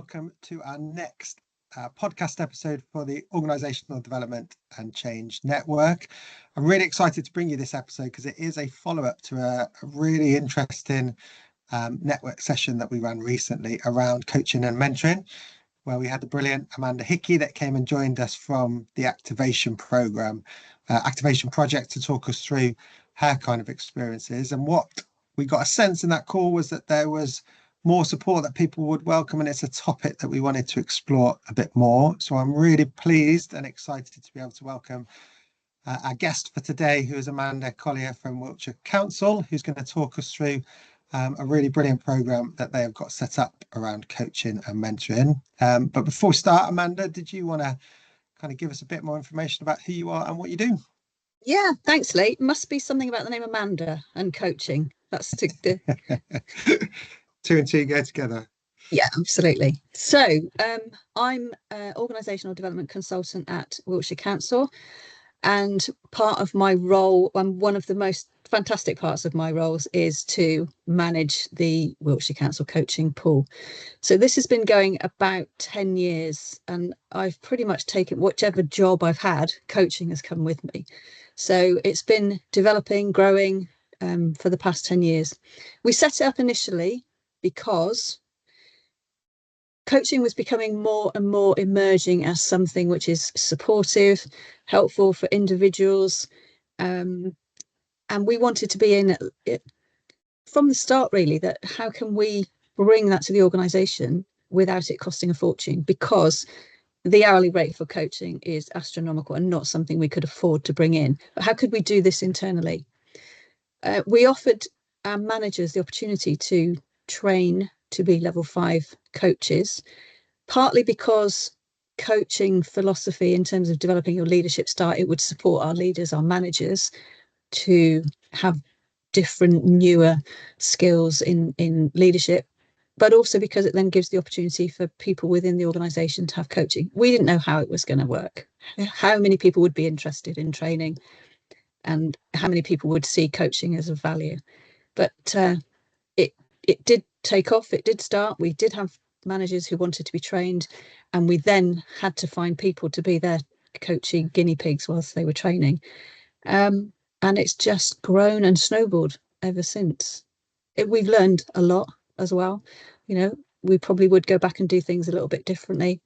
welcome to our next podcast episode for the Organisational Development and Change Network. I'm really excited to bring you this episode because it is a follow-up to a really interesting network session that we ran recently around coaching and mentoring, where we had the brilliant Amanda Hickey that came and joined us from the activation project to talk us through her kind of experiences. And what we got a sense in that call was that there was more support that people would welcome, and it's a topic that we wanted to explore a bit more. So I'm really pleased and excited to be able to welcome our guest for today, who is Amanda Collyer from Wiltshire Council, who's going to talk us through a really brilliant programme that they have got set up around coaching and mentoring. But before we start, Amanda, did you want to kind of give us a bit more information about who you are and what you do? Yeah, thanks, Lee. Must be something about the name Amanda and coaching. That's the two and two go together. Yeah, absolutely. So I'm an organisational development consultant at Wiltshire Council, and part of my role, one of the most fantastic parts of my roles, is to manage the Wiltshire Council coaching pool. So this has been going about 10 years, and I've pretty much taken whichever job I've had, coaching has come with me. So it's been developing, growing for the past 10 years. We set it up initially because coaching was becoming more and more emerging as something which is supportive, helpful for individuals. And we wanted to be in it from the start, really, that how can we bring that to the organisation without it costing a fortune? Because the hourly rate for coaching is astronomical and not something we could afford to bring in. But how could we do this internally? We offered our managers the opportunity to train to be level 5 coaches, partly because coaching philosophy in terms of developing your leadership style, it would support our leaders, our managers, to have different newer skills in leadership, but also because it then gives the opportunity for people within the organisation to have coaching. We didn't know how it was going to work, how many people would be interested in training, and how many people would see coaching as a value. But it did take off, it did start. We did have managers who wanted to be trained, and we then had to find people to be their coaching guinea pigs whilst they were training. And it's just grown and snowballed ever since. We've learned a lot as well. You know, we probably would go back and do things a little bit differently.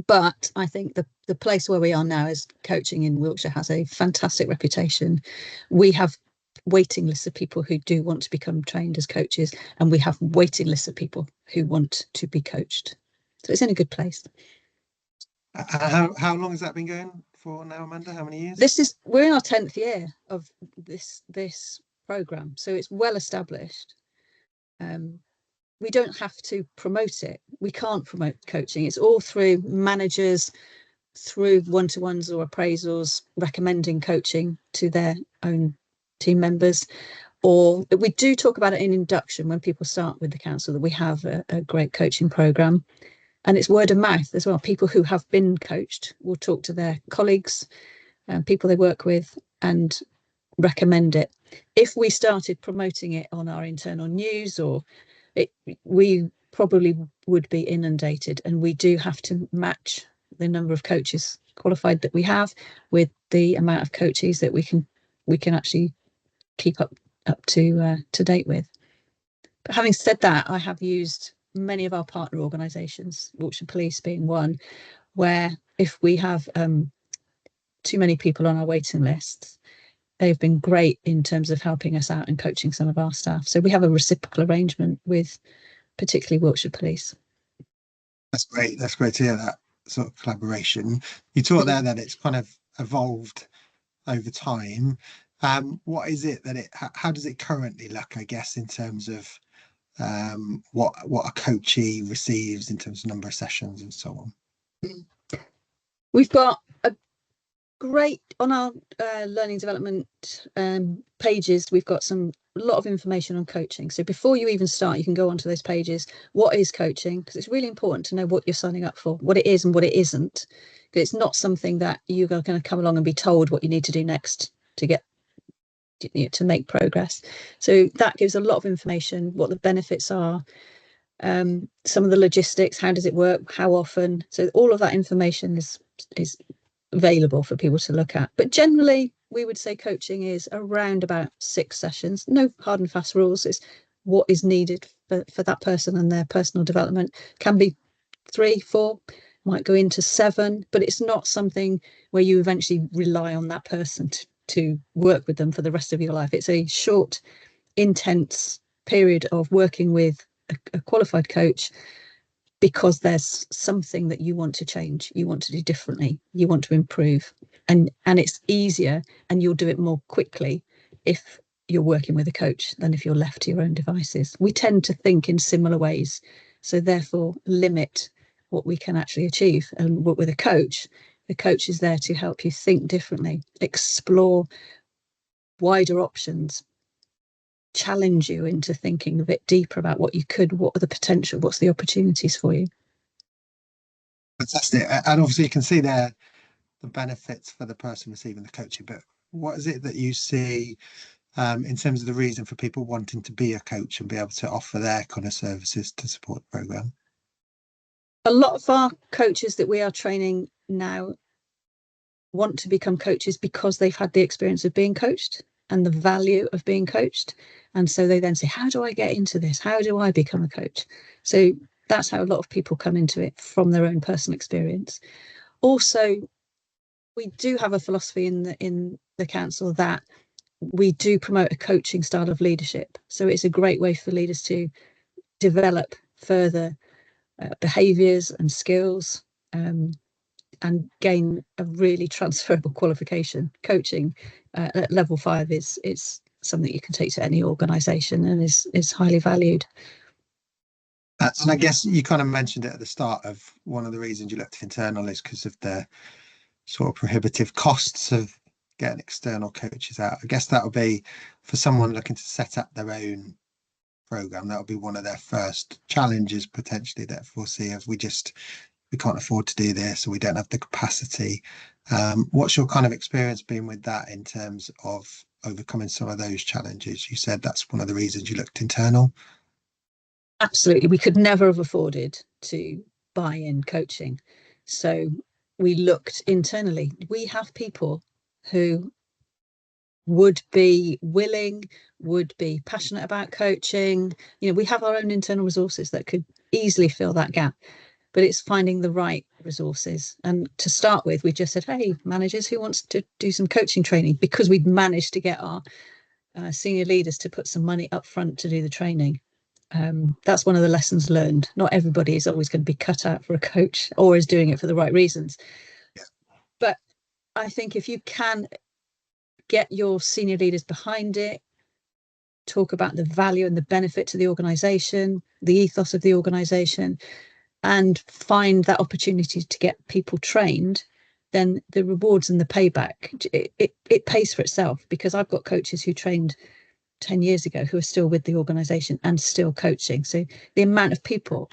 But I think the place where we are now is coaching in Wiltshire has a fantastic reputation. We have waiting lists of people who do want to become trained as coaches, and we have waiting lists of people who want to be coached. So it's in a good place. How long has that been going for now, Amanda? How many years? We're in our 10th year of this programme, so it's well established. We don't have to promote it. We can't promote coaching. It's all through managers, through one-to-ones or appraisals, recommending coaching to their own team members. Or we do talk about it in induction when people start with the council, that we have a great coaching programme. And it's word of mouth as well. People who have been coached will talk to their colleagues and people they work with and recommend it. If we started promoting it on our internal news, we probably would be inundated, and we do have to match the number of coaches qualified that we have with the amount of coaches that we can actually keep up to date with. But having said that, I have used many of our partner organisations, Wiltshire Police being one, where if we have too many people on our waiting lists, they've been great in terms of helping us out and coaching some of our staff. So we have a reciprocal arrangement with particularly Wiltshire Police. That's great. That's great to hear that sort of collaboration. You talked there that it's kind of evolved over time. What is it that how does it currently look, I guess, in terms of what a coachee receives in terms of number of sessions and so on? We've got a great on our learning development pages. We've got a lot of information on coaching. So before you even start, you can go onto those pages. What is coaching? Because it's really important to know what you're signing up for, what it is and what it isn't. Because it's not something that you're going to come along and be told what you need to do next to get to make progress. So that gives a lot of information, what the benefits are, some of the logistics, how does it work, how often. So all of that information is available for people to look at. But generally, we would say coaching is around about 6 sessions. No hard and fast rules. It's what is needed for that person and their personal development. Can be 3, 4, might go into 7, but it's not something where you eventually rely on that person to work with them for the rest of your life. It's a short, intense period of working with a qualified coach, because there's something that you want to change, you want to do differently, you want to improve, and it's easier and you'll do it more quickly if you're working with a coach than if you're left to your own devices. We tend to think in similar ways, so therefore limit what we can actually achieve. And with a coach, the coach is there to help you think differently, explore wider options, challenge you into thinking a bit deeper about what you could, what are the potential, what's the opportunities for you. Fantastic. And obviously you can see there the benefits for the person receiving the coaching, but what is it that you see in terms of the reason for people wanting to be a coach and be able to offer their kind of services to support the program? A lot of our coaches that we are training now want to become coaches because they've had the experience of being coached and the value of being coached. And so they then say, how do I get into this? How do I become a coach? So that's how a lot of people come into it, from their own personal experience. Also, we do have a philosophy in the council that we do promote a coaching style of leadership. So it's a great way for leaders to develop further behaviours and skills, and gain a really transferable qualification. Coaching at level 5 is something you can take to any organisation and is highly valued. And I guess you kind of mentioned it at the start of one of the reasons you looked internal is because of the sort of prohibitive costs of getting external coaches out. I guess that would be for someone looking to set up their own program. That would be one of their first challenges potentially that foresee of we can't afford to do this, or we don't have the capacity. What's your kind of experience been with that in terms of overcoming some of those challenges? You said that's one of the reasons you looked internal. Absolutely. We could never have afforded to buy in coaching. So we looked internally. We have people who would be willing, would be passionate about coaching. We have our own internal resources that could easily fill that gap, but it's finding the right resources. And to start with, we just said, hey, managers, who wants to do some coaching training? Because we'd managed to get our senior leaders to put some money up front to do the training. That's one of the lessons learned. Not everybody is always going to be cut out for a coach or is doing it for the right reasons. Yeah. But I think if you can get your senior leaders behind it, talk about the value and the benefit to the organisation, the ethos of the organisation, and find that opportunity to get people trained, then the rewards and the payback, it pays for itself. Because I've got coaches who trained 10 years ago who are still with the organisation and still coaching. So the amount of people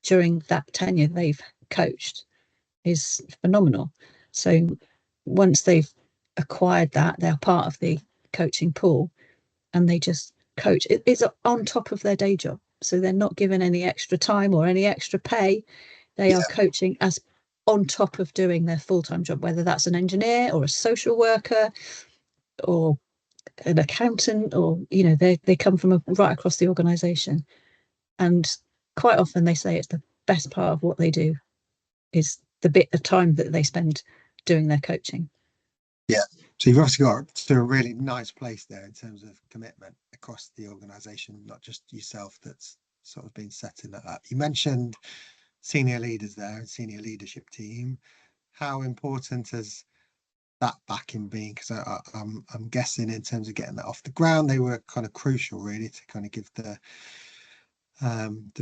during that tenure they've coached is phenomenal. So once they've acquired that, they're part of the coaching pool and they just coach. It's on top of their day job. So they're not given any extra time or any extra pay. They are coaching as on top of doing their full-time job, whether that's an engineer or a social worker or an accountant, or they come from right across the organisation. And quite often they say it's the best part of what they do is the bit of time that they spend doing their coaching. Yeah. So you've obviously got to a really nice place there in terms of commitment across the organisation, not just yourself that's sort of been setting that up. You mentioned senior leaders there and senior leadership team. How important has that backing been? Because I'm guessing in terms of getting that off the ground, they were kind of crucial really to kind of give the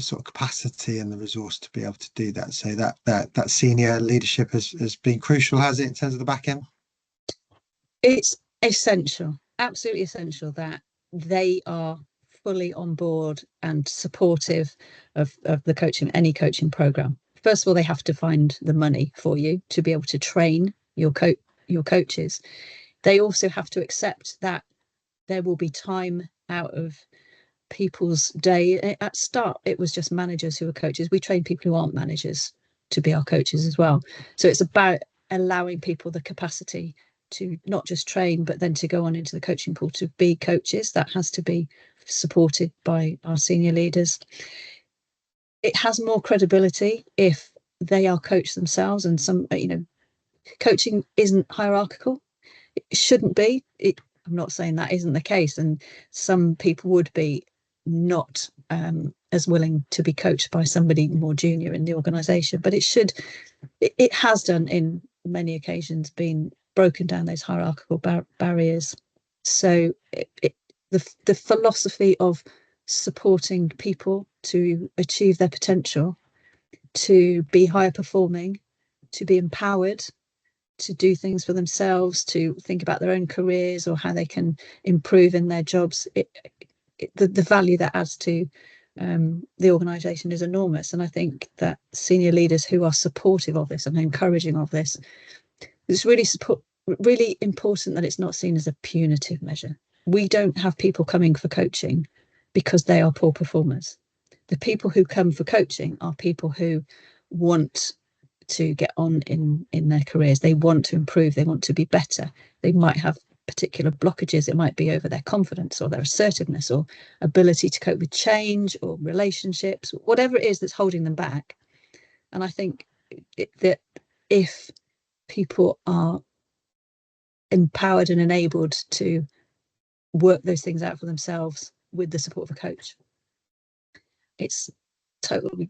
sort of capacity and the resource to be able to do that. So that senior leadership has been crucial, has it, in terms of the back end? It's essential, absolutely essential, that they are fully on board and supportive of the coaching, any coaching program. First of all, they have to find the money for you to be able to train your coaches. They also have to accept that there will be time out of people's day. At start, it was just managers who were coaches. We train people who aren't managers to be our coaches as well. So it's about allowing people the capacity to not just train, but then to go on into the coaching pool to be coaches. That has to be supported by our senior leaders. It has more credibility if they are coached themselves, and some, coaching isn't hierarchical. It shouldn't be. I'm not saying that isn't the case, and some people would be not as willing to be coached by somebody more junior in the organisation, but it has done in many occasions been broken down those hierarchical barriers. So the philosophy of supporting people to achieve their potential, to be higher performing, to be empowered, to do things for themselves, to think about their own careers or how they can improve in their jobs, the value that adds to the organisation is enormous. And I think that senior leaders who are supportive of this and encouraging of this, it's really important that it's not seen as a punitive measure. We don't have people coming for coaching because they are poor performers. The people who come for coaching are people who want to get on in their careers. They want to improve. They want to be better. They might have particular blockages. It might be over their confidence or their assertiveness or ability to cope with change or relationships, whatever it is that's holding them back. And I think that if people are empowered and enabled to work those things out for themselves with the support of a coach, it's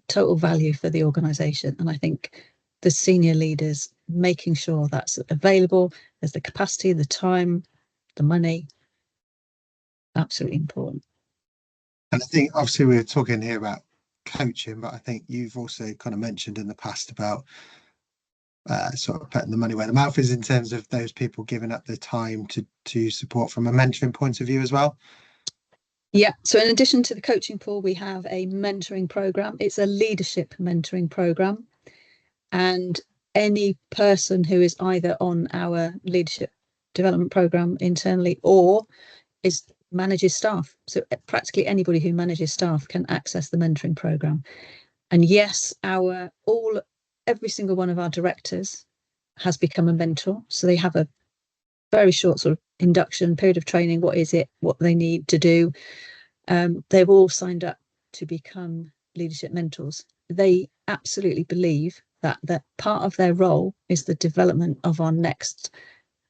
total value for the organisation. And I think the senior leaders making sure that's available, there's the capacity, the time, the money, absolutely important. And I think obviously we were talking here about coaching, but I think you've also kind of mentioned in the past about sort of putting the money where the mouth is in terms of those people giving up their time to support from a mentoring point of view as well. Yeah, so in addition to the coaching pool, we have a mentoring program. It's a leadership mentoring program, and any person who is either on our leadership development program internally or manages staff, so practically anybody who manages staff can access the mentoring program. And yes, every single one of our directors has become a mentor, so they have a very short sort of induction period of training. What is it, what they need to do? They've all signed up to become leadership mentors. They absolutely believe that part of their role is the development of our next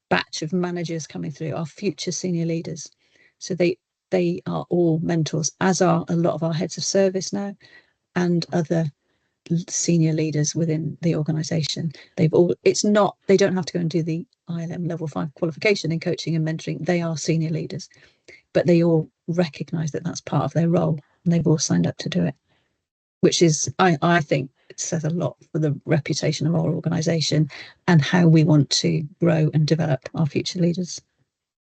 batch of managers coming through, our future senior leaders. So they are all mentors, as are a lot of our heads of service now and other senior leaders within the organisation. They don't have to go and do the ILM level 5 qualification in coaching and mentoring. They are senior leaders, but they all recognise that that's part of their role, and they've all signed up to do it, which is, I think, it says a lot for the reputation of our organisation and how we want to grow and develop our future leaders.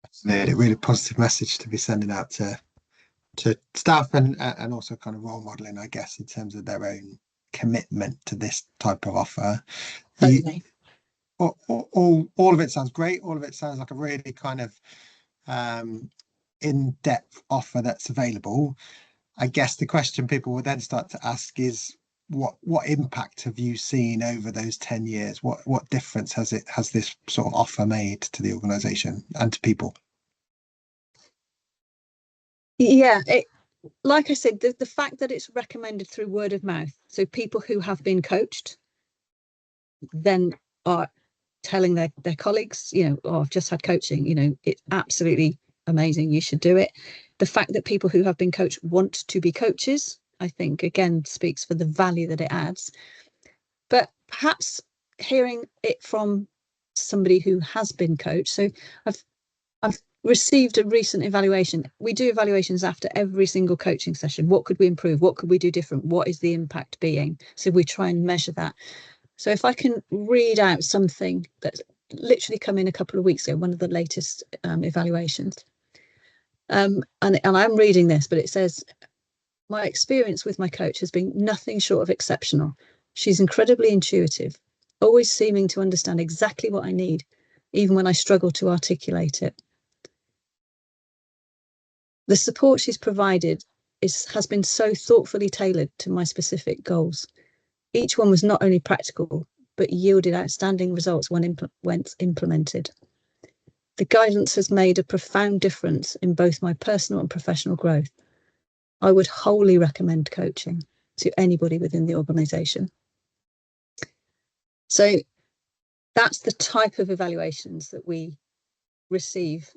Absolutely, a really positive message to be sending out to staff and also kind of role modelling, I guess, in terms of their own commitment to this type of offer. Totally. All of it sounds great. All of it sounds like a really kind of in-depth offer that's available. I guess the question people will then start to ask is, what impact have you seen over those 10 years? What difference has this sort of offer made to the organisation and to people? Yeah, like I said, the fact that it's recommended through word of mouth, so people who have been coached then are telling their colleagues, oh, I've just had coaching, it's absolutely amazing, you should do it. The fact that people who have been coached want to be coaches, I think, again, speaks for the value that it adds. But perhaps hearing it from somebody who has been coached. So I've received a recent evaluation. We do evaluations after every single coaching session. What could we improve? What could we do different? What is the impact being? So we try and measure that. So if I can read out something that's literally come in a couple of weeks ago, one of the latest evaluations. And I'm reading this, but it says, my experience with my coach has been nothing short of exceptional. She's incredibly intuitive, always seeming to understand exactly what I need, even when I struggle to articulate it. The support she's provided has been so thoughtfully tailored to my specific goals. Each one was not only practical, but yielded outstanding results when implemented. The guidance has made a profound difference in both my personal and professional growth. I would wholly recommend coaching to anybody within the organisation. So that's the type of evaluations that we receive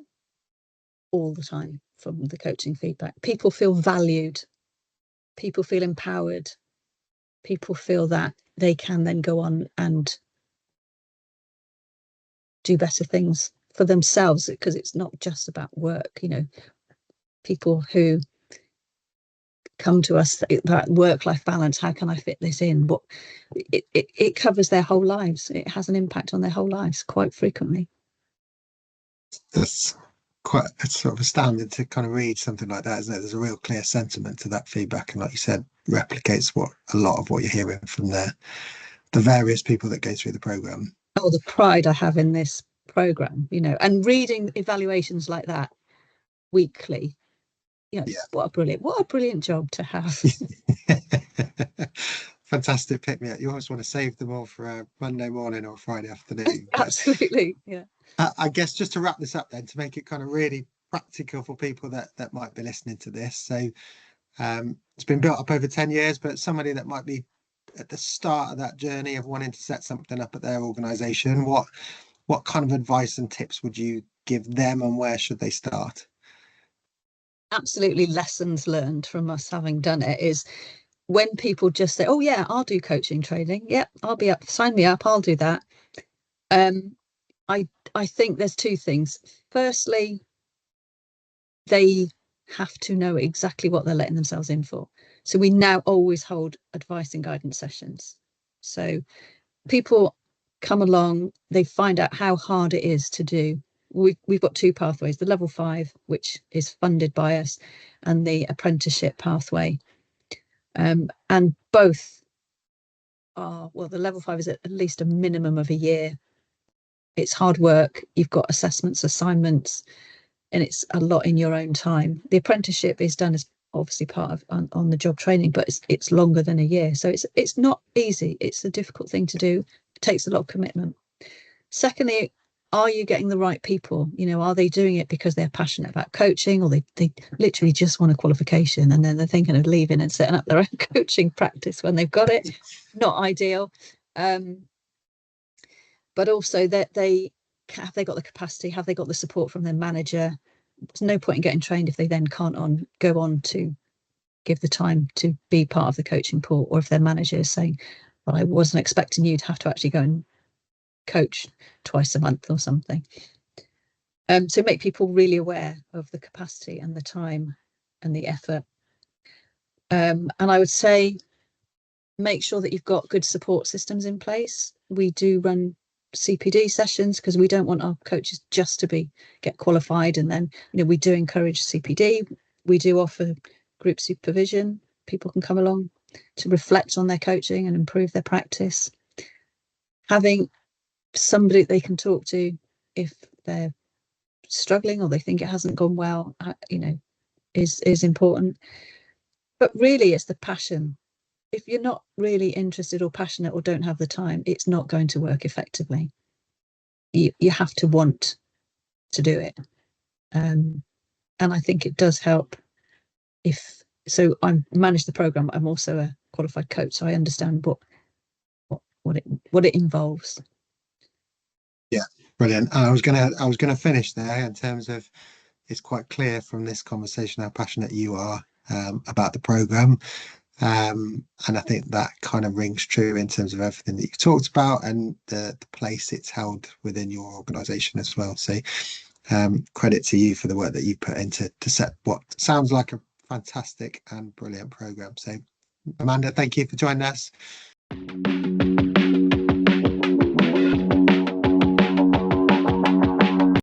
all the time from the coaching feedback. People feel valued, people feel empowered, people feel that they can then go on and do better things for themselves, because it's not just about work. You know, people who come to us about work-life balance, how can I fit this in? What it covers their whole lives. It has an impact on their whole lives quite frequently. That's quite, it's sort of astounding to kind of read something like that, isn't it? There's a real clear sentiment to that feedback, and like you said, replicates what a lot of what you're hearing from the various people that go through the program. Oh, the pride I have in this program, you know, and reading evaluations like that weekly, you know, what a brilliant job to have. Fantastic pick me up. You always want to save them all for a Monday morning or Friday afternoon. Absolutely, yeah. I guess just to wrap this up then, to make it kind of really practical for people that might be listening to this. So it's been built up over 10 years, but somebody that might be at the start of that journey of wanting to set something up at their organisation, what kind of advice and tips would you give them, and where should they start? Absolutely, lessons learned from us having done it is when people just say, oh yeah, I'll do coaching training, yeah, I'll be up, sign me up, I'll do that. I think there's two things. Firstly, they have to know exactly what they're letting themselves in for. So we now always hold advice and guidance sessions. So people come along, they find out how hard it is to do. We've got two pathways, the level 5, which is funded by us, and the apprenticeship pathway. And both are, well, the level 5 is at least a minimum of a year. It's hard work. You've got assessments, assignments, and it's a lot in your own time. The apprenticeship is done as obviously part of on the job training, but it's longer than a year. So it's not easy. It's a difficult thing to do. It takes a lot of commitment. Secondly, are you getting the right people? You know, are they doing it because they're passionate about coaching, or they literally just want a qualification and then they're thinking of leaving and setting up their own coaching practice when they've got it? Not ideal. But also that have they got the capacity? Have they got the support from their manager? There's no point in getting trained if they then can't go on to give the time to be part of the coaching pool, or if their manager is saying, well, I wasn't expecting you to have to actually go and coach twice a month or something. So make people really aware of the capacity and the time and the effort. And I would say make sure that you've got good support systems in place. We do run CPD sessions because we don't want our coaches just to get qualified, and then, you know, we do encourage CPD. We do offer group supervision. People can come along to reflect on their coaching and improve their practice. Having somebody they can talk to if they're struggling or they think it hasn't gone well, you know, is important. But really, it's the passion. If you're not really interested or passionate or don't have the time, it's not going to work effectively. You have to want to do it. And I think it does help so I manage the program. I'm also a qualified coach, so I understand what it involves. Yeah, brilliant. And I was gonna finish there in terms of, it's quite clear from this conversation how passionate you are about the program. And I think that kind of rings true in terms of everything that you've talked about and the place it's held within your organisation as well. So credit to you for the work that you put into to set what sounds like a fantastic and brilliant program. So Amanda, thank you for joining us.